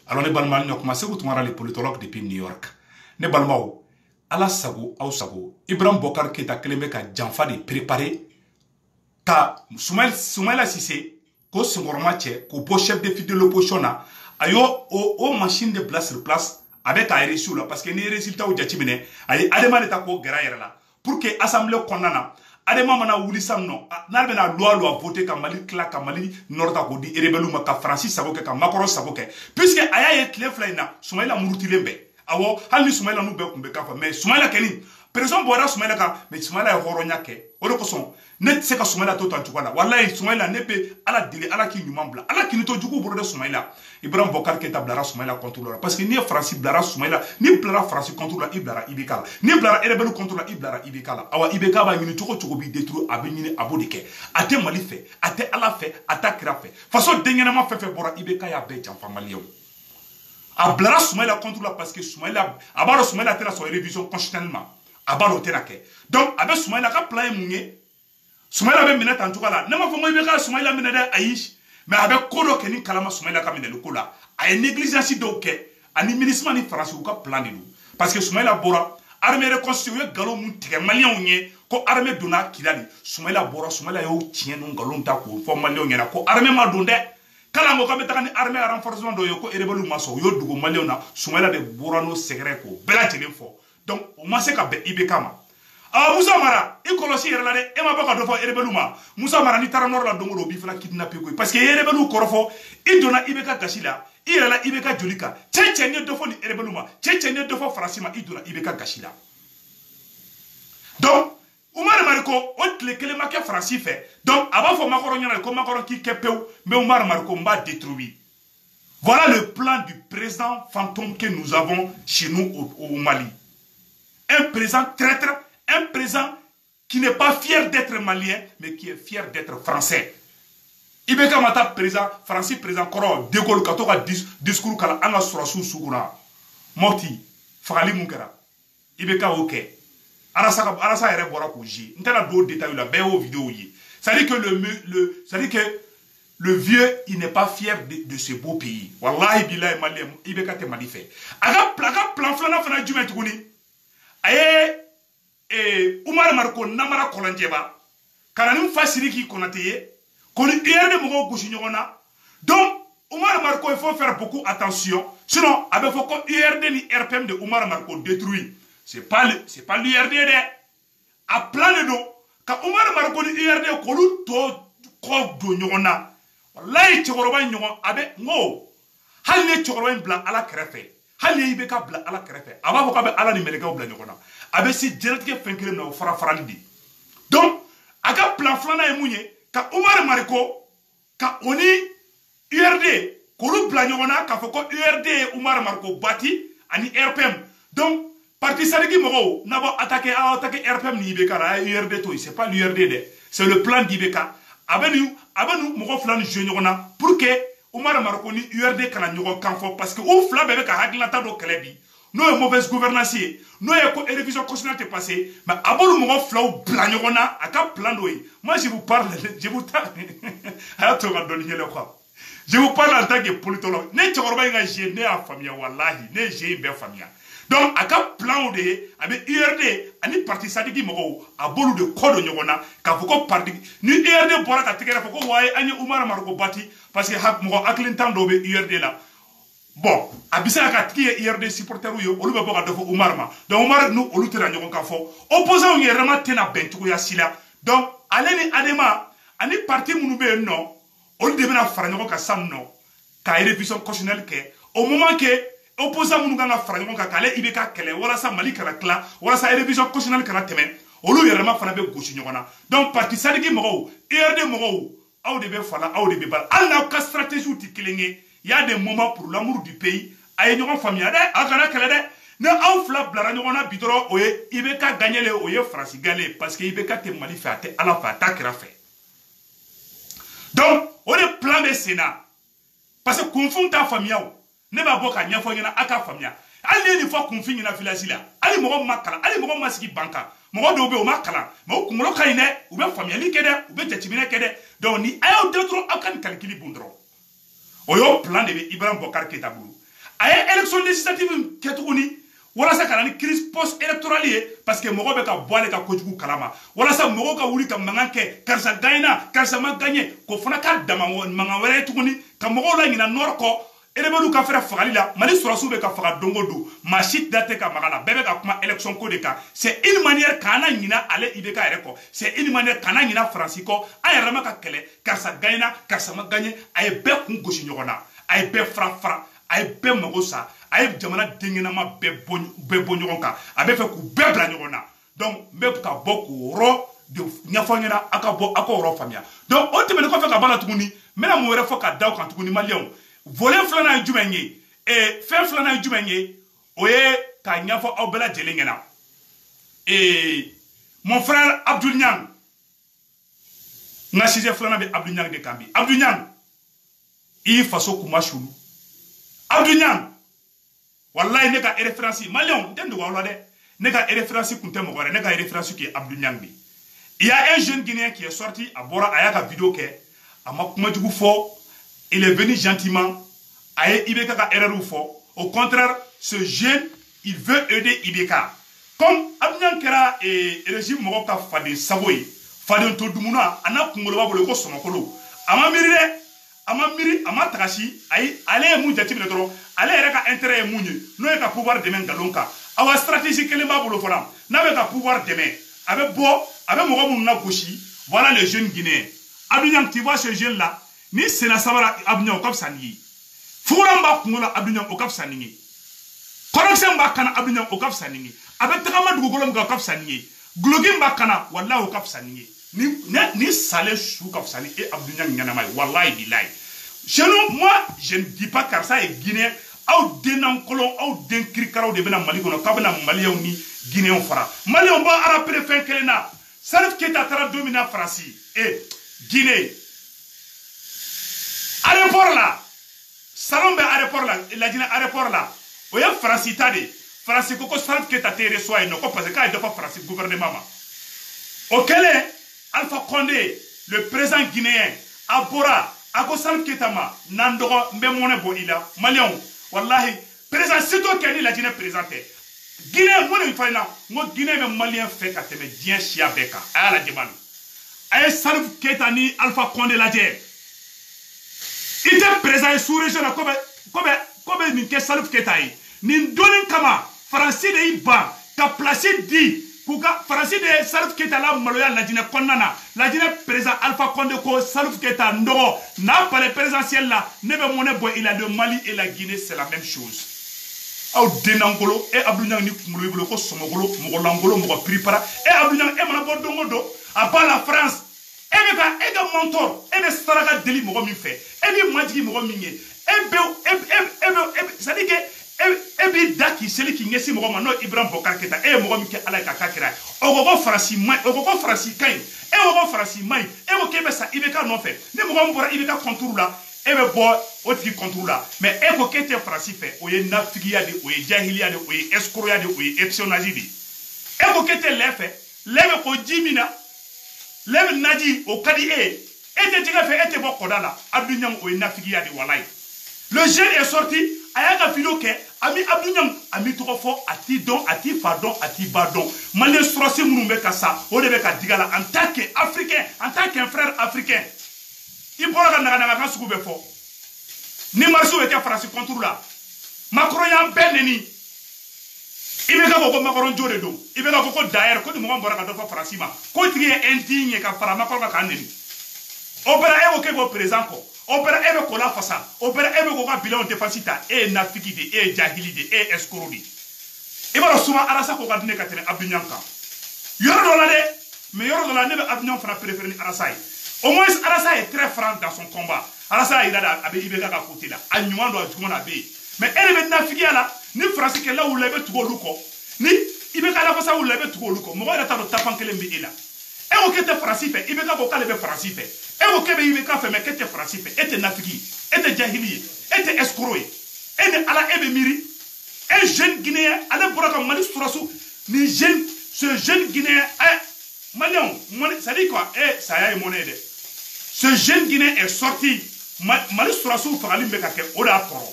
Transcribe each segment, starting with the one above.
Alors ne balma ni commencé ku tumara les politologues depuis New York ne balmaw ala sago aw sago Ibrahim Bokar Keita kelembe ka janfa de préparer ka Soumaïla Cissé ko sengoroma che ko bo chef de file de l'opposition na ayo o machine de place sur place avec a reçu là parce que les résultats au jatibine ay adema de ta ko gara yera la pour que assemblée konnana adema mana wuli sam no na be na loi voter ka Mali kla ka Mali norta ko di rebelu ma ka Francis sako ke ka Macron sako ke puisque aya ye clé flaina Soumaïla murutilembe awo hali Soumaïla nu be kumbe ka fa mais Soumaïla keni personne bora Soumaïla ka mais Soumaïla e horonya ke o de ko son ne se ka Soumaïla to tantu wala wallahi Soumaïla ne be ala dili ala ki nyuma bla ala ki to jugu boro de Soumaïla Ibrahim Bokar Keita blara Soumaïla contre la parce que ni Francis blara Soumaïla ni blara Francis contre la iblara ibikala ni blara rebelu contre la iblara ibikala awa ibeka ba nyini toko bi détruire abi nyini abodike ate Mali fait ate ala fait ate kira fait façon dengenama fait bora ibeka ya be jamfa malien a blara Soumaïla contre la parce que Soumaïla abaro Soumaïla tena son révision constitutionnellement abaro tena ke donc abe Soumaïla ka plan munye Soumaïla be minata en tout cas là ne ma fo mo ibeka Soumaïla minada aish mais avec kodo ke ni kalama Soumaïla ka minele ko la ay négligence do ke ani ministre ni France ko plan de parce que Soumaïla bora armée reconstituée galo mun tige malien unye ko armée dona kilali Soumaïla bora Soumaïla yo tien non galo nta ko fo malien nyana ko armée ma donde kala ngo ka betaka ni armée renforcement do yo ko rebelu maso yo dugo malien na Soumaïla de bora no secret ko bela tene fo donc o ma se ka be ibekama Moussa Mara, il colosse hier là, et ma baka do fo rebeluma. Moussa Mara ni tara nord la dongo bi fala kidnapper ko parce que rebelu korofo, il donna ibeka gashila, il la ibeka jolika. Tchétchénie do fo ni rebeluma, tchétchénie do fo francima, il donna ibeka gashila. Donc, Oumar Mariko, on le kelema ke Francis fait. Donc, avant fo makoro nyana ko makoro ki kepeu, mais Oumar Mariko m'a détruit. Voilà le plan du président fantôme que nous avons chez nous au Mali. Un président traître. Un président qui n'est pas fier d'être malien, mais qui est fier d'être français. Ibeka mata président, Francis président Koro, De Gaulle katoka discours kala anga surasu suguna. Moti, fagali munkera. Ibeka ok. Arasa ere bora ko ji. Ntela do détail la béo vidéo yi. Ça dit que le vieux, il n'est pas fier de ce beau pays. Wallahi billahi malien, Ibeka te malifé. Aga plan flana fana jumet kuni. Aye Oumar Mariko namara kolonjeba kanani fasiri ki konateye koni de mogo gouchi nyona donc Oumar Mariko il faut faire beaucoup attention sinon avec faut que URD ni RPM de Oumar Mariko détruit c'est pas l'URD de a plan de do ka Oumar Mariko ni URD ko lu to ko do nyona wallahi chokoroba nyon abe ngo halne chokoroba bla ala krefe halne ibeka bla ala krefe aba ko be ala ni meleka bla nyona abe si diretke fenkele na fara faralidi donc aga plan flana e munye ka Oumar Mariko ka oni URD ko lu bla nyona ka foko URD Oumar Mariko bati ani RPM donc parti saligi mogo nabo attaquer RPM ni ibeka la URD to c'est pas l'URD c'est le plan d'Ibeka abenu mogo flan je nyona pour que Oumar Mariko ni URD kana nyogo kanfo parce que ou fla bebe ka haglata do klebi non est mauvaise gouvernance non est révision constitutionnelle passée mais abolu mo flaw blagnona aka plan doy moi je vous parle je vous parle en tant que politologue ne chorba nga je ne a famille wallahi ne je be famille donc aka plan de avec URD ani parti sadiki mo abolu de kodo nyona ka foko parti ni URD bora ka tikere foko waye ani Oumar Mariko bati parce que hak mo aklintan do be URD là. Bon, abisa ka tiki IRD supporteru yo olu be boka dofo Oumar ma donc Oumar nous olu tera nyoko ka fo opposant yi rema tena bentuko ya sila donc aleni adema ani parti munu be no olu de bena fara nyoko ka sam no ka révision constitutionnelle ke au moment que opposant munu nga fara nyoko ka kale ibeka kele wala sa Mali kala kla wala sa révision constitutionnelle kana temen olu yi rema fana be gochi nyoko donc parti sadiki mo IRD mo aw de be fala aw de be bal alna ka stratégie ti kilenge. Il y a des moments pour l'amour du pays. Aïe, nous famille. Akana kelede. Ne aw fla blara nyona bitoro oye ibeka gagner le oye France galé parce que ibeka te mali fait à la fata kra fait. Donc, on est plan de Sénat. Parce que confond ta famille ne va boka nya fo nyana aka famille. Ali ni fo confine na village là. Ali mo makala, ali mo masiki banka. Mo do be o makala. Mo kumolo kayne ou be famille li kede ou be tchibine kede. Donc ni ayo d'autres akan calculi bundro. Oyo plan de Ibrahim Bokar Keita bulu. a élection législative ketuguni wala sa kana ni crise post électorale parce que mogo be ka boale ka kojugu kalama wala sa mogo ka wuli ka manganke karsa gaina karsa ma gagné ko fona ka dama manga wala tuguni ka mogo la ngina nor ko elebelu ka fera fagali la mali surasu be ka faga dongodo machit date ka magala bebe ka kuma élection ko de ka c'est une manière kana ngina ale ibeka ereko c'est une manière kana ngina francico ayarama ka kele karsa gaina karsa ma gagné ay be kun gosi nyogona ay be fra ay be mogo sa ay jamana dengenama be bo ɲɔgɔn kan a bɛ fɛ k'u bɛɛ bila ɲɔgɔn na donc n bɛ ka bɔ k'o yɔrɔ de ɲɛfɔ ɲɛna a ka bɔ a ka yɔrɔ faamuya donc o tɛmɛnen kɔfɛ ka bɔ a la tuguni n bɛna mun wɛrɛ fɔ ka da o kan tuguni maliyɛnw volet filanan ye jumɛn ye fɛn filanan ye jumɛn ye o ye k'a ɲɛfɔ aw bɛɛ lajɛlen ɲɛna mon frère Abdou Niang n ka sujet filanan bɛ Abdou Niang de kan bi Abdou Niang i y'i faso kuma sulu Abdou Niang wallahi ne ka référence malien den do wala de ne ka référence kunte mo gore ne ka référence qui est Abdou Niang bi il y a un jeune guinéen qui est sorti à Bora aya ka vidéo ke ama kuma jugu fo il est venu gentiment aye Ibeka ka erreur fo au contraire ce jeune il veut aider Ibeka comme Abdou Niang kera régime mo ka fade savoy fade to dumuna ana kungolo ba bolo ko somakolo ama miri ama tagasi ayi ale mu jati bile doro ale yɛrɛ ka intérêt ye mun ye n'o ye ka pouvoir dɛmɛ nkalon kan awa stratégie kelen b'a bolo fana n'a bɛ ka pouvoir dɛmɛ a bɛ bɔ a bɛ mɔgɔ minnu na gosi voilà les jeunes guinéens Abdou Niang tu vois ce jeune là ni sena sabara Abdou Niang o ka fisa nin ye fugulan b'a kunkolo la Abdou Niang o ka fisa nin ye kɔrɔkisɛ b'a kana Abdou Niang o ka fisa nin ye a bɛ tagama dugukolo min kan o ka fisa nin ye guloki b'a kana walahi o ka fisa nin ye ni sale su ka fisa ni e Abdou Niang ɲɛnama ye wallahi bilahi chez nous moi je ne dis pas car ça est guinéen aw denan kolon aw den kirikaraw de bena mali kono ka bena maliyaw ni guinéen fara maliyaw ba arapele fen kelen na Salif Keita tara domina France Guinée aéroport là salon be aéroport là la Guinée aéroport là o ya France ta de France ko Salif Keita te reçoit no ko parce que ka de France gouvernement ma o kele Alpha Condé le président guinéen Abora ako Salif Keita ma nandogo mbe mone bo ila maliyaw wallahi président sito keni la Guinée présenté Guinée mo ne fayna mo Guinée me malien fait ka teme dien chia beka ala demande ay Salif Keita ni Alpha Condé la je ite président sous région kobe ni ke Salif Keita yi ni doni kama français de iba ka placer di kuka français de Salif Keita la maloya la Guinée konnana la Guinée président Alpha Condé ko Salif Keita ndo na palais présidentiel là ne be moné bo il a de Mali et la Guinée c'est la même chose aw denangolo e Abdou Niang ni kumulo ibolo ko somogolo mo langolo mo prepara e Abdou Niang e mana bo dongodo a pas la France e be ka mentor e be saraka deli mo mi fait e bi majigi mo mi nye ça dit que e bi daki seli ki ngesi mo ma no Ibrahim Bokar Keita e mo mi ke ala ka kakira o go farasi mai o go farasi kain e o go farasi mai e go kebe sa Ibeka no fait ne mo bora Ibeka contour là e be bo o tigi contour là mais e go kete farasi fait o ye nafigiya de o ye jahiliya de o ye escroya de o ye espionnage de e go kete lefe lebe ko jimina lebe naji o kadi e te tiga fait e te bo kodala Abdou Niang o ye nafigiya de walai le jeune est sorti ayaga vidéo ke ami Abdou Niang ami to fo ati don ati fadon ati badon malé strosé munumbe kasa o de be ka digala en tant qu'Africain en tant qu'un frère africain il pourra ka naga ka suku be fo ni marché be ka France contre là Macron ya beneni ibe ka ko Macron jode do ibe ka ko d'ailleurs ko mo mbora ka do fa France ma ko tigi indigne ka fara Macron ka neni opéra e o ke go présent ko opéra ebe ko la fasa opéra ebe ko ka bilan defensita e nafiki de e jahili de e escroquerie e ba suma arasa ko ka dine ka tene Abdou Niang kan yoro do la de mais yoro do la ne be Abdou Niang fana préférer ni arasa au moins arasa est très franc dans son combat arasa ira da abe ibe ka côté là anyuma do ajuma na be mais elle be nafiki ala ni français ke la ou lebe tugo luko ni ibe ka la fasa ou lebe tugo luko mo ga ta do tapankele mbi ila e o kete français fait ibe ka ko kale be français fait e o kebe ibe ka fait mais kete français fait ete nafiki ete jahili ete escroc ene ala ebe miri un jeune guinéen ale boraka mali surasu ni jeune ce jeune guinéen malien ça dit quoi ça y est monnaie de ce jeune guinéen est sorti mali surasu fagali be ka ke o da toro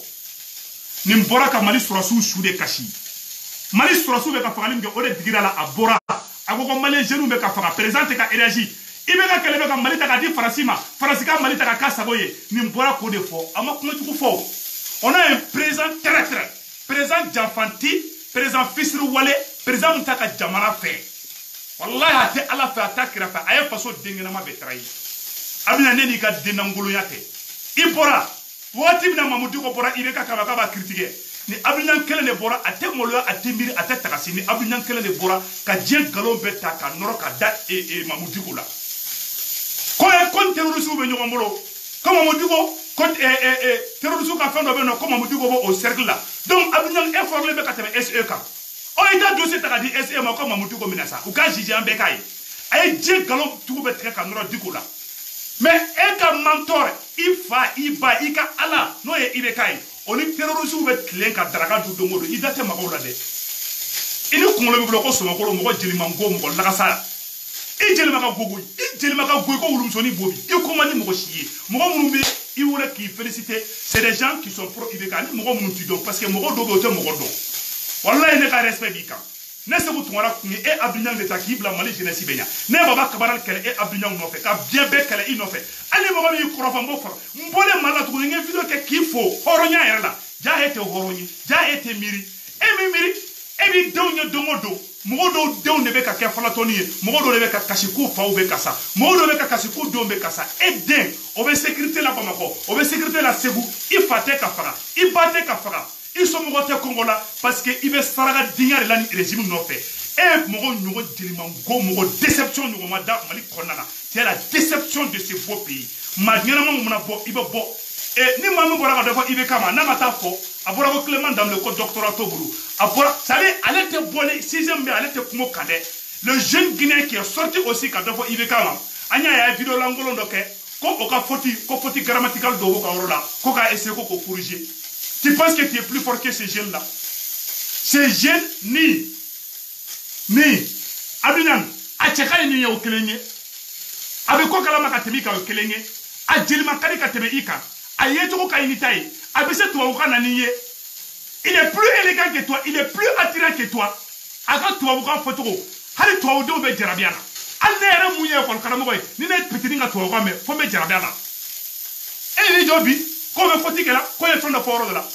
Nimbora ka Mali surasu shude kashi. Mali surasu be ka fangalim ge ode digira la abora. Agogo Mali jeune be ka fanga présente ka énergie. Ibe ka kelebe ka Mali ta ka di Farasima. Farasika Mali ta ka kasaboye. Nimbora ko de fo. Ama kuma tuku fo. On a un président terrestre. Président Janfanti, président Fissirou Wale, président Mutaka Jamara fait. Wallahi ate ala fa atakira fa aye faso dengena ma betrai. Abina neni ka denangolo yate. Ibora wati bina Mamadou ko bora ibe ka kabaka ba critiquer. Ni Abinyan kele ne bora ate molo ate miri ate takasi ni Abinyan kele ne bora ka dien galon beta ka noro ka da e Mamadou ko la. Ko e kon terroriste be nyoko molo. Comme Mamadou ko kon terroriste ka fendo be no comme Mamadou ko au cercle là. Donc Abinyan informé be ka tebe SEK. On est dans le dossier qui a dit SE Mako Mamoudou comme ça. Ou quand j'ai un bécaye. Et Dieu galop tout le très canora du coup là. Mais un cas mentor, il fa, il bat, il ka Allah, non il bécaye. On est terroriste ou être clé qu'à draga du domo, il date ma rola de. Il nous qu'on le bloque sur ma colo, moi j'ai mango, moi la sala. Et j'ai le maga gogo, et j'ai le maga gogo ou l'umsoni bobi. Il commande mon chier. Moi mon bé, il voulait qu'il félicite. C'est des gens qui sont pro ibécaye. Moi mon tudo parce que moi dogo te moi dogo. Wallahi ne ka respect bika ne se ko tungara kunye e Abidjan de takibla Mali jeunesse benya ne baba kabaral kele e Abidjan no fe ka bien be kele ino fe ali mo mi krofa mbo fa mbole mala tu nge video ke kifo horonya yerla ja ete horonyi ja ete miri e mi miri e bi donyo dongodo modo don ne be ka ke falatoni modo ne be ka kashiku fa o be kasa modo ne be ka kashiku do be kasa e den o be sécurité la Bamako o be sécurité la Ségou il fate ka fara il bate ka fara. Ils sont morts au Congo là parce qu'ils veulent faire des dignes de régime non fait. Et mon déception nous madame Mali Konana. C'est la déception de ce beau pays. Maintenant mon abo il va bon. Et ni maman bora ka il veut kama na mata fo abora ko Clément dans le code doctorat Toburu. Abora ça allait elle était bonne 6e mais elle était comme cadet. Le jeune Guinéen qui est sorti aussi quand il veut kama. Anya ya vidéo langolo ndoké ko oka foti grammatical do ko orola ko ka essayer ko corriger. Tu penses que tu es plus fort que ces jeunes-là? Ces jeunes, ni, Abidjan, Acheka ni au Kelenye, avec quoi Kalama Katemi au Kelenye, a Djelma Kari Katemi Ika, a Yetoko Kainitaï, a Bessé toi au Kananiye, il est plus élégant que toi, il est plus attirant que toi, avant toi au grand photo, Hali toi au dos de Jerabiana, Alnera Mouya pour le Karamoy, ni net petit à toi au grand, mais faut mettre Jerabiana. Et les Jobi, comme faut-il là, comme il faut le fort de là.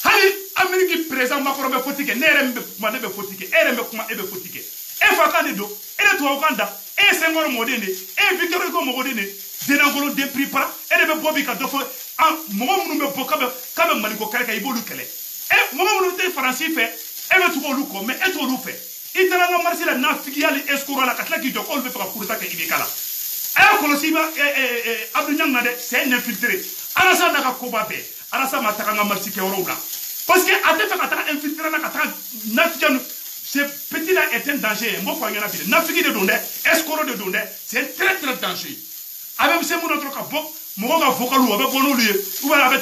Hali Amérique présent makoro be fotike nerembe kuma ne be fotike erembe kuma ebe fotike e fakande do ele to okanda e sengoro modene e Victor Hugo modene denangolo de pripara ele be bobi ka dofo an mo munu be boka be ka be maliko kale ka ibolu kele e mo munu te français fait e be to lu ko mais e to lu fait itala nga marsi la nafiki yali escoro la katla ki joko be fa kurta ka ibekala e ko siba Abdou Niang na de c'est un infiltré arasa na ka kobabe arasa mataka nga marsi ke orona. Parce que à te faire infiltrer ce petit là est un danger. Moi, il y a un nafigi de donner, escroc de donner, c'est très très dangereux. Avec ce monde notre capot, mon vocal ou avec bon lieu, ou avec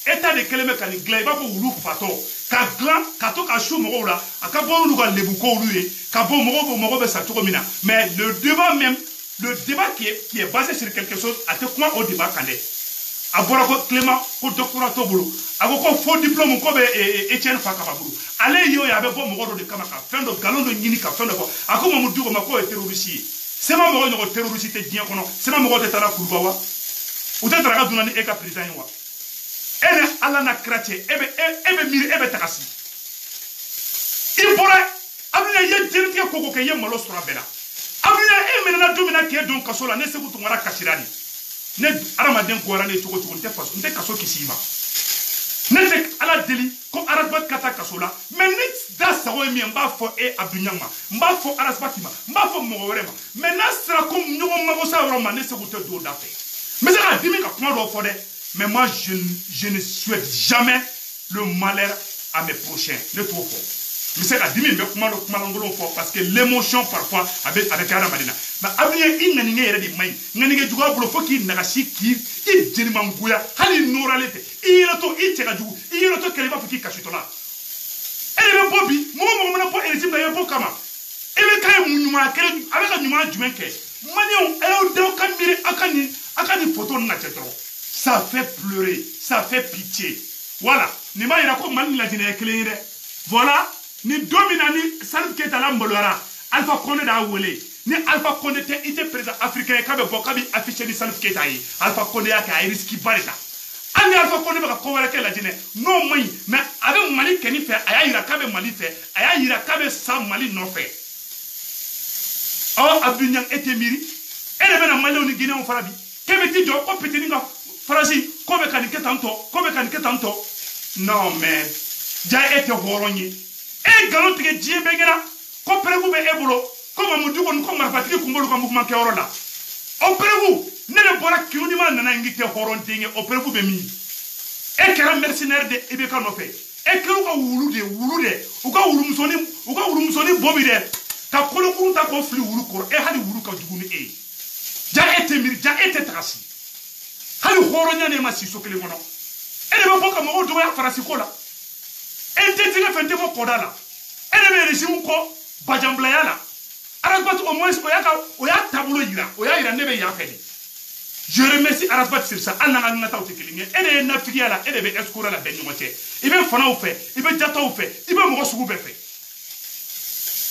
état de keleme kan glaiba ko wulu fato ka glan ka to ka chou mo là aka bon nous ka lebu ko wulu ka bon mo be sa to mina. Mais le débat même, le débat qui est basé sur quelque chose, à te quoi au débat kande. Abora ko Clément ko doctorat Tobulu ako ko faux diplôme ko be Etienne Fakababulu ale yo ya be bo mo de kamaka fendo galon de nyini ka fendo ko ako mo dugo mako e terroriste c'est ma mo ko terroriste te dien kono c'est ma mo ko te tala kurbawa ou te tala dunani e ka président wa ene ala na kratie ebe miri ebe takasi il pourrait abuna ye dirti ko ke ye malo sura bela abuna e menana domina ke don kasola ne se ko tungara kashirani ne aramaden ko rane choko choko nte kaso kisima ne te ala deli ko arasbat kata kasola mais ne da sawo mi mba fo e abunyama mba fo arasbatima mba fo mo werema mais na sera comme nyogo mago sa roma ne se ko te do da fe mais ça dimi ka kuma do fo de mais moi je ne souhaite jamais le malheur à mes prochains ne trop fort. Mais c'est la dimi me kuma ngolo fo parce que l'émotion parfois avec Adam Madina mais avenir il n'a ni yere di may ngani ge jugo blo fo ki nagashi ki i jeni manguya hali noralete il to i tega jugo il to kele ba fo ki kashitola ele be bobi mo na po eliti na yebo kama ele kay munyuma kele avec anyuma jumenke manion ele do kamire akani photo na chetro ça fait pleurer ça fait pitié voilà. ni ma ira ko Mali la jine kelen voilà ni domina ni Salif Keita la mbolora Alpha Condé da wole ni Alpha Condé te ite président africain ka be bo ka bi afficher ni Salif Keita yi Alpha Condé ya ka risque barita ani Alpha Condé ba ko wala ke la jine no moy mais avec Mali keni fait aya ira ka be Mali fait aya ira ka be sa Mali no fait oh Abdou Niang était miri ele bena Mali oni Guinée on fara bi kebe ti jo ko petini nga farasi ko be kan ke tanto non mais ja était horonyi e galon tige jie be ngera ko prevu be ebolo ko mamudu ko marfatiki kumbolo ko mouvement ke orola o prevu ne le bora kiuni ma nana ngite horon tinge o prevu be mi e kera mercenaire de ibeka no fe e kero ko wulude u ka wulu musoni bobi de ka kolo kunta ko fli wulu ko e hali wulu ka duguni e ja ete trasi hali horonya ne ma siso kele ngono e de ba ko mo do ya farasi ko la e te tinga fente mo kodala e de be resi ko bajambla yala Arasbat au moins o ya tableau yira o ya ira ne be ya feli je remercie Arasbat sur ça ananga ngata o tekelinge e de na figiala e de be escura la benni moté ibe fana o fe ibe jata o fe ibe mo sugu be fe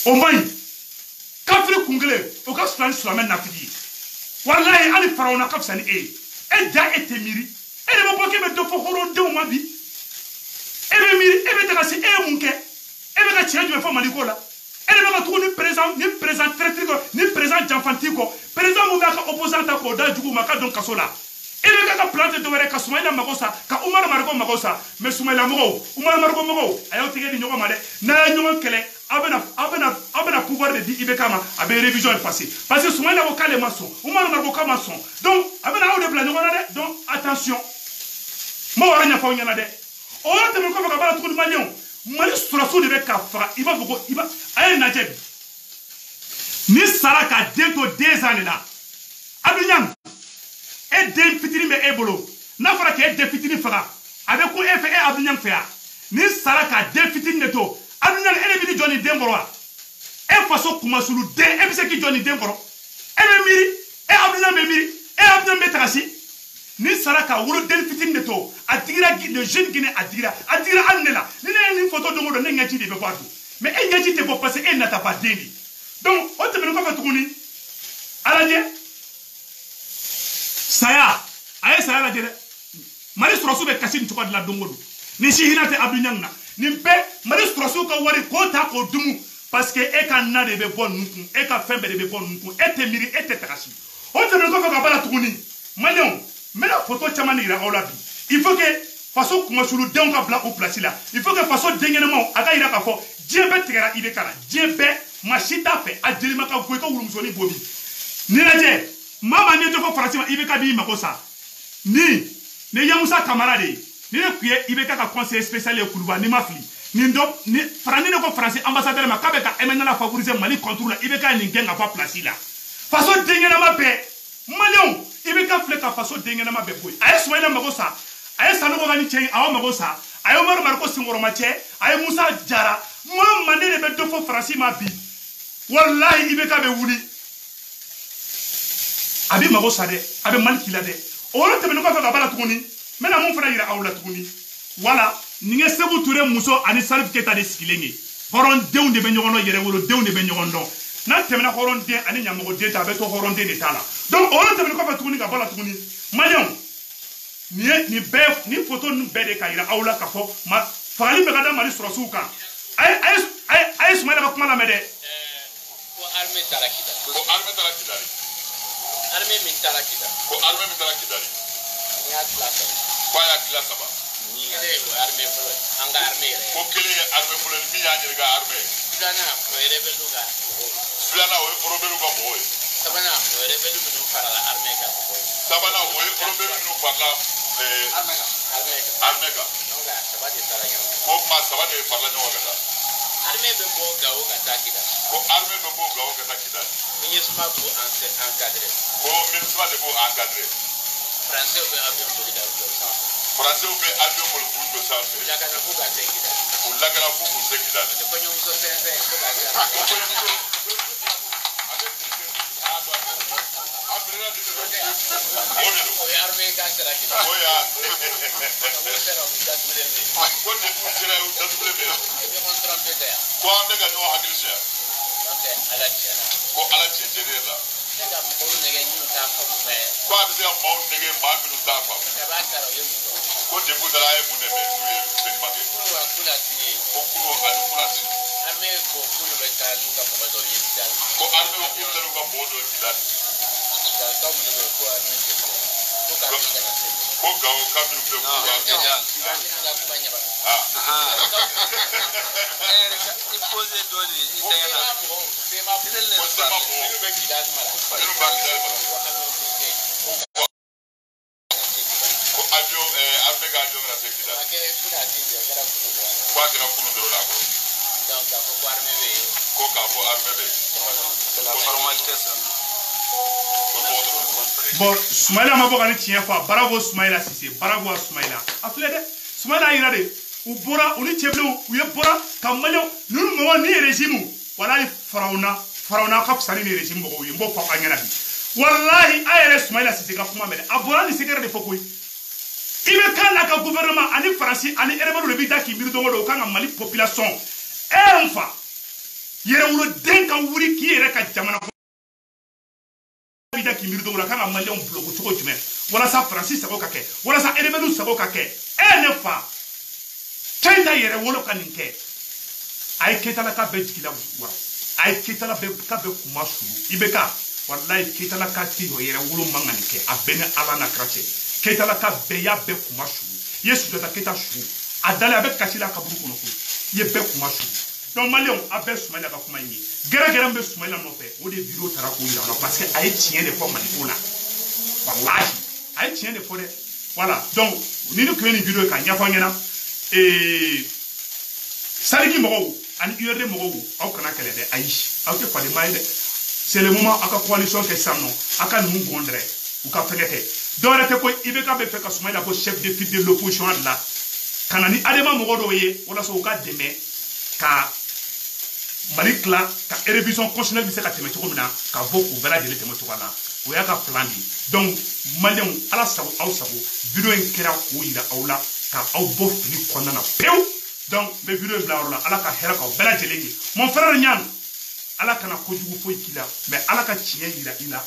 o mai kafri kungle o ka slan slamen na figi wallahi ali faraona kafsani e da etemiri e de mo boke be do fo horo de o mabi e be miri e be taka si e munke e be ka tienju be fo malikola elle va trouver ni présent traîtrico ni présent janfantico présent mo ka opposant ta ko da jugu maka don kasola elle ka plante de were ka Soumaïla magosa ka Umar Margo magosa mais Soumaïla mogo Umar Margo mogo ayo tige di nyoko male na nyoko kele abena pouvoir de di ibekama abe révision est passé parce que Soumaïla ko kale maçon Umar Margo ka maçon donc abena o de plan nyoko na de donc attention mo wara nya fa nyana de o te mo ko ka bala tout malion Mali surasu de be ka fara iba bugo iba ay najebi ni sara ka dento 2 ans là Abdou Niang e den fitini me ebolo na fara ke de fitini fara avec ko e Abdou Niang fait ni sara ka de fitini neto Abdou Niang ele bi joni demboro e faso kuma sulu de e bi se ki joni demboro e be miri e Abdou Niang be miri e Abdou Niang be trasi ni saraka wuro del fitin de to adigira le jeune guinéen adigira annela ni photo de modo ne ngati de be kwatu mais e ngati te bo passer e nata pas deli donc o te ben ko fa tukuni alaje saya ay saya la jere mari strosu be kasin to de la dongodo ni si hinate Abdou Niang na ni be mari strosu ko wari ko ta ko dumu parce que e kan na de be bon nukun e ka fembe de be bon nukun e te miri e te takasi o te ben ko fa bala tukuni malion mais la photo chamani ira olabi il faut que façon kuma sulu den ka bla au place là il faut que façon dengenemo aga ira ka fo diebe tigara ibe kala diebe machita fe adilima ka ko wulumsoni bobi ni laje mama ne to fo farasima ibe ka bi makosa ni ne yamusa camarade ni ne kuye ibe ka conseiller spécial e kuluba ni mafli ni ndo ni frani ne ko français ambassadeur ma ka be ka emena la favoriser Mali contrôle ibe ka ni genga fa place là façon dengenema pe malion ibe ka fle ka faso dengena ma beboy ay Soumaïla magosa ay sanogo gani chen aw magosa ay Omar Marko singoro ma che ay Musa Jara mo manene be do fo France ma bi wallahi ibe ka be wuli abi magosa de abi malkila de o lo tebe no ka fa bala tuguni mena mon fana yira awla tuguni wala ninge Sebu Touré muso ani Salif Keita de skilenge horon deun de be nyogono yere wolo deun de be nyogondo na temena horon de ani nyamogo de ta be to horon de tala donc on te ko fa tuguni ka bala tuguni malion ni photo nu be de ka ira awla ka fo ma fali be kada Mali sorosuka ay Soumaïla ba kuma la mede ko armée tarakida armée min tarakida ya classe kwa ya classe ba ni armée folo anga armée re ko kele armée folo mi ya nyirga armée dana ko rebelu ga Fulana o rebelu ga boy sabana o rebelu no fara la armée ga boy sabana o rebelu no fara armée ga nga sabade taranyo ko ma sabade fara no ga armée be bo ga o ga takida ko armée be bo ga o ga takida ministre bu encadré ko ministre de bo encadré français be avion de la français be avion mo bu do sa la ga na ko ga tekida ulagara fu ku sekida de ko nyum so sense ko ga Après Bon, Soumaïla m'a pas dit tiens fois, bravo Soumaïla Cissé, bravo Soumaïla. Aflède, Soumaïla il a dit, ou bora, ou ni tcheblo, ou ye bora, comme malio, nous nous ni régime, voilà faraona kap sani ni régime bo yimbo fa anyana bi. Wallahi ayere Soumaïla Cissé ka kuma mede, abora ni secret de fokoi. Ibe kala ka gouvernement ani Franci ani erebe le bita ki biru dongo do kanga Mali population. Enfa. Yere wulo denka wuri ki yere ka jamana bida ki miru dongo kanga Mali on bloco choko jume. Wala sa Francis sako kake. Wala sa erebe lu sako kake. Enfa. Tenda yere wolo kaninke. Ay ketala ka bejikila wara. Ay ketala be ka be kuma sulu. Ibeka wallahi ketala ka ti yere wolo manganike. Abene ala na krache. Ketala ka beya be kuma sulu. Yesu dota keta sulu. Adale abe kachila kaburu kono ko. Ye be kuma sulu. Donc Malion abe Soumaïla ka kuma yi. Gere be Soumaïla no fe. O de bureau tara ko yira parce que ay tien de forme manikola. Wallahi ay tien de fode. Voilà. Donc ni no kweni vidéo ka nyafa nyana Saliki Moro, and URD Moro, how can I call it? Aish, out of the mind. C'est le moment à la coalition qui est sans nom, à quand nous gondre, ou qu'à faire. Dans la tête, il veut qu'à faire que Soumaïla pour chef de file de l'opposition là. Quand on a des Moro doye, on a son cas de mai, car Malik là, car révision constitutionnelle, c'est qu'à te mettre comme là, car beaucoup verra de l'été là. Ou y'a qu'à flamber. Donc, Malion, à la sabo, au sabo, bureau en kera ou il a ou là. Ka au bof ni kondana peu donc me vidéo bla ala ka hera ka bela jelengi mon frère Niang ala kana ko jugu foy kila mais ala ka tiye ila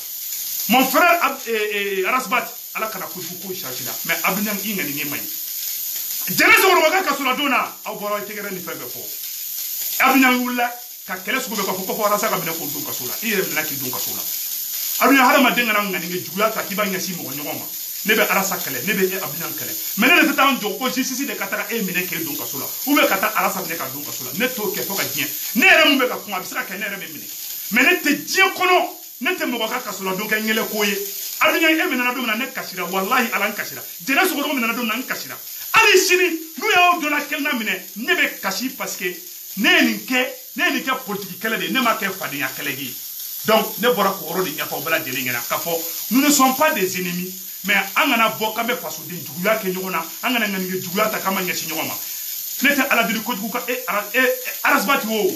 mon frère Arasbat ala kana ko jugu ko shashila mais Abdou inga ni mai jere so ro ka sura dona au boro tegere ni febe fo Abdou wulla ka kele su be ko fo rasa ka mena ko dun ka sura ire na ki dun ka sura Abdou harama denga na ngani nge jugu ta kiba nyasi mo nyoma nebe arasa kele nebe Abidjan kele mais ne fait un jour justice de katara e mine ke donc kasola ou be kata arasa mine ka donc kasola ne to ke foka dien ne re mu be ka kuma bisra ke ne re mine mais ne te dien kono ne te mo ka kasola donc ngele koye Abidjan e mine na do na ne kasira wallahi ala kasira jere so ko mine na do na kasira ali sini nous ya do la kelna mine ne be kasi parce que ne ni ke politique kele de ne ma ke fadi ya kele gi donc ne bora ko ro de nya fa bela jeli ngena ka fo nous ne sommes pas des ennemis. Mais angana boka be faso de juguya ke nyona angana ngani juguya ta kama nyasi nyoma nete ala de ko juguka arasbati wo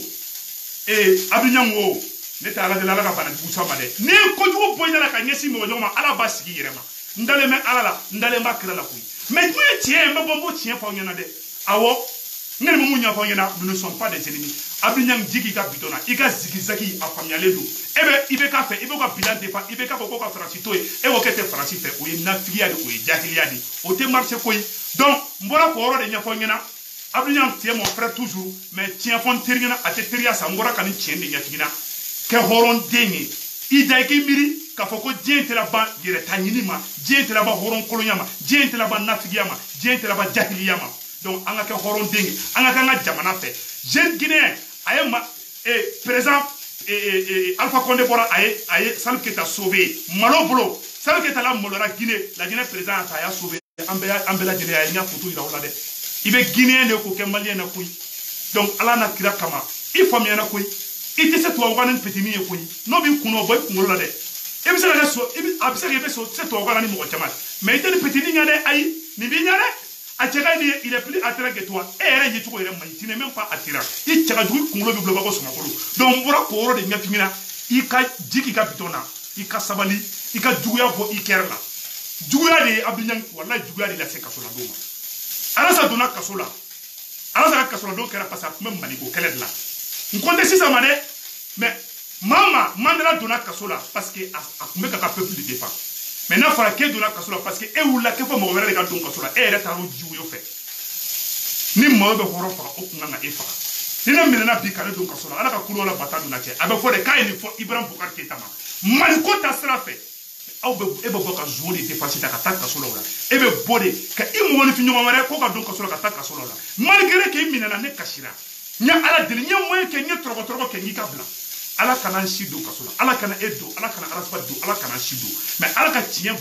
Abidjan wo nete ala de la ka bana jugu sama de ne ko jugu boyna la ka nyasi mo nyoma ala basigi yerema ndale me ala la ndale makira la kuy mais tu tiens me bombo tiens fa nyona de awo ngene mo munya fa nyona nous ne sommes pas des ennemis Abidjan jigi ka bitona ika zigizaki afamyale do ebe ibe ka fe ibe ka bilan defa ibe ka ko ka francito e wo kete francite o ye nafiya de o ye jahiliya di o te marché koy donc mbora ko oro de nyafo nyina Abidjan tie mon frère toujours mais tien fon terina ate teria sa mbora kan tien de nyatigina ke horon dengi ida ke miri ka foko jente la ba yere tanyini ma jente la ba horon kolonyama jente la ba nafiya ma jente la ba jahiliya ma donc anga ke horon dengi anga kanga jamana fe jeune guinéen ayema présent Alpha Condé Bora aye Salif Keita sauvé malo bolo Salif Keita la molora Guinée la Guinée présent a sauvé ambela Guinée a nya photo ira wala de ibe Guinée ne ko ke malien na koy donc ala na kira kama il faut miena koy ite se to wanen petimi e koy no bi kuno boy kuno la de e bi se la so e bi abise ke so se to wanen mo chamal mais ite petini nya de ay ni bi nya de Attirani, il est plus attirant que toi. Et il n'est même pas attirant. Il t'a dit qu'on le veut pas. Donc, pour de Nyafimina, il a dit qu'il a bitona, il a sabali, i ka juguya bɔ i kɛra la juguya de ye Abdou wallahi juguya de lase kaso la don ma Alasa donna kaso la Alasa ka kaso la don kɛra parce que a tun bɛ Maliko kɛlɛ de la n compte sisan ma dɛ mais Mama Mandela donna kaso la parce que a tun bɛ ka ka peuple de défend mais n'a fɔra k'e donna kaso la parce que e wulila k'e fɔ mɔgɔ wɛrɛ de ka don kaso la e yɛrɛ taara o juguya fɛ ni mɔgɔ bɛ hɔrɔn faga o kun kan ka e faga ni ne minɛna bi ka ne don kaso la Ala ka kulu la bata donna cɛ a bɛ fɔ de k'a ye nin fɔ Ibrahim Boubacar Keïta ma Maliko ta sira fɛ e bɛ bɔ ka zuo de défense ta ka taa kaso la o la e bɛ bɔ de ka i mɔgɔnifin ɲɔgɔn wɛrɛ ko ka don kaso la ka taa kaso la o la malgré que i minɛna ne kasira n ye Ala deli n ye moyen kɛ n ye tɔrɔgɔ kɛ n y'i ka bila Ala kana n si don kaso la Ala kana e don Ala kana Arasba don Ala kana n si don mais Ala ka tiɲɛ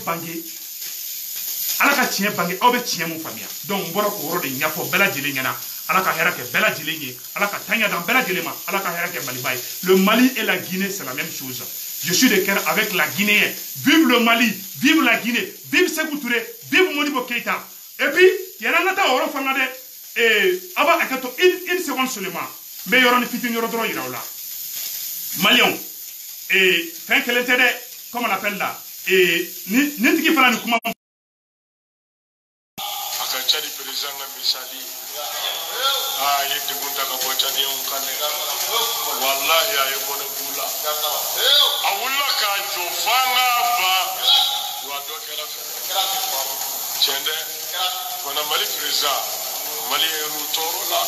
bange aw bɛ tiɲɛ mun faamuya donc n bɔra k'o yɔrɔ de ɲɛfɔ bɛɛ lajɛlen ɲɛna Ala ka hɛrɛ kɛ bɛɛ lajɛlen ye Ala ka tanya dan bɛɛ lajɛlen ma Ala ka hɛrɛ kɛ Maliba ye le Mali et la Guinée c'est la même chose je suis de cœur avec la Guinée vive le Mali vive la Guinée vive Sékou Touré vive Modibo Keïta et puis yɛrɛ an ka taa o yɔrɔ fana dɛ aba a ka to une seconde seulement n bɛ yɔrɔnin fitinin yɔrɔ dɔrɔn yira o la Maliens fɛn kelen tɛ dɛ comme on appelle là nin tigi fana ni kuma Chadi président na misali ye degunda ka bɔ Chadi on kan wallahi aye mona bula awulla ka jo fanga ba wa do kera chende kona Mali président Mali ru toro la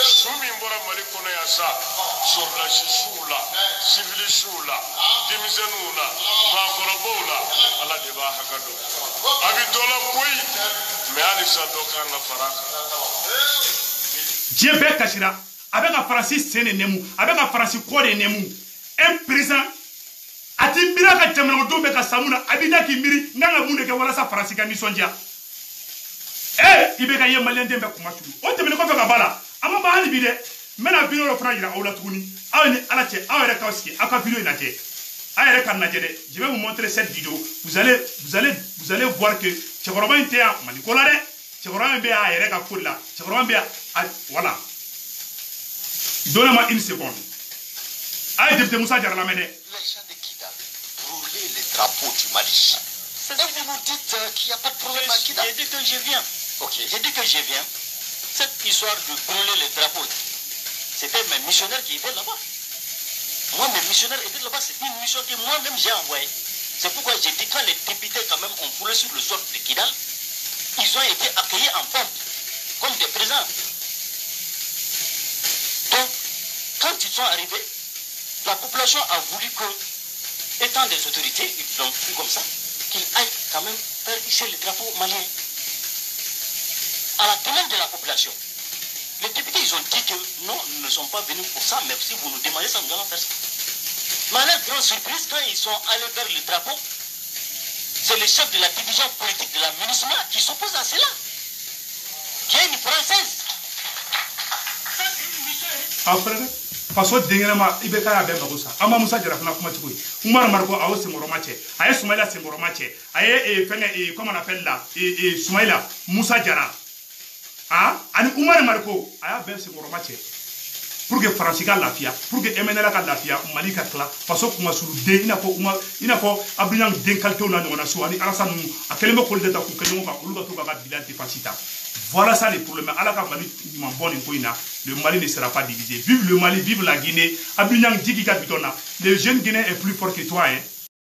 sumi mbora Mali kono ya sa sur la jisula civil shula demizenula ma korobola ala de ba hakado abi dola koy Dieu bɛɛ kasira a bɛ ka Faransi sen de nɛmu a bɛ ka Faransi kɔ de nɛmu un président a ti miiri a ka jamanadenw bɛ ka sa mun na a b'i da k'i miiri n kan ka mun de kɛ walasa Faransi ka nisɔndiya i bɛ ka ye maliyɛn den bɛɛ kuma tulu o tɛmɛnen kɔfɛ ka ba la a ma ban hali bi dɛ n bɛna vidéo dɔ fana yira aw la tuguni aw ni Ala cɛ aw yɛrɛ k'aw sigi aw ka vidéo in lajɛ aw yɛrɛ ka lajɛ dɛ je vais vous montrer cette vidéo vous allez voir que cɛkɔrɔba in tɛ yan Maliko la dɛ cɛkɔrɔba in bɛ a yɛrɛ ka ko la cɛkɔrɔba in bɛ voilà donnez-moi une seconde a ye député Moussa Diarra lamɛn dɛ les gens de Kidal brûler les drapeaux du Mali et vous nous dites qu'il n'y a pas de problème à Kidal. J'ai dit que je viens. Ok, j'ai dit que je viens. Cette histoire de brûler les drapeaux, c'était mes missionnaires qui étaient là-bas. Moi, mes missionnaires étaient là-bas, c'était une mission que moi-même j'ai envoyée. C'est pourquoi j'ai dit quand les députés quand même ont foulé sur le sol de Kidal, ils ont été accueillis en pompe, comme des présents. Donc, quand ils sont arrivés, la population a voulu que, étant des autorités, ils l'ont pris comme ça, qu'ils aillent quand même faire hisser le drapeau malien. À la demande de la population. Les députés, ils ont dit que non, nous ne sommes pas venus pour ça, mais si vous nous demandez ça, nous allons faire ça. Mais à leur grande surprise, quand ils sont allés vers le drapeau, c'est le chef de la division politique de la MINUSMA qui s'oppose à cela. Qui est une française. Après, faso dengenema i bɛ k'a bɛɛ mago sa an ma Musa Diarra fana kuma cogo ye Umar Mariko a y'o senkɔrɔma cɛ a ye Soumaïla senkɔrɔma cɛ a ye fɛngɛ comment on appelle là Soumaïla Musa Diarra ani Umar Mariko a y'a bɛɛ senkɔrɔma cɛ pour que Faransi ka lafiya pour que MNLA ka lafiya Mali ka tila faso kumasulu den i n'a fɔ Abdou den qualité na ɲɔgɔn na su ani Alassane ninnu a kɛlen bɛ k'olu de ta k'u kɛ ɲɔgɔn kan olu ka to k'a ka bilan défense ta voilà ça les problèmes Ala ka Mali ɲuman bɔ nin ko in na le Mali ne sera pas divisé vive le Mali vive la Guinée Abdou Djiki ka bitɔn na le jeune Guinéen est plus fort que toi hein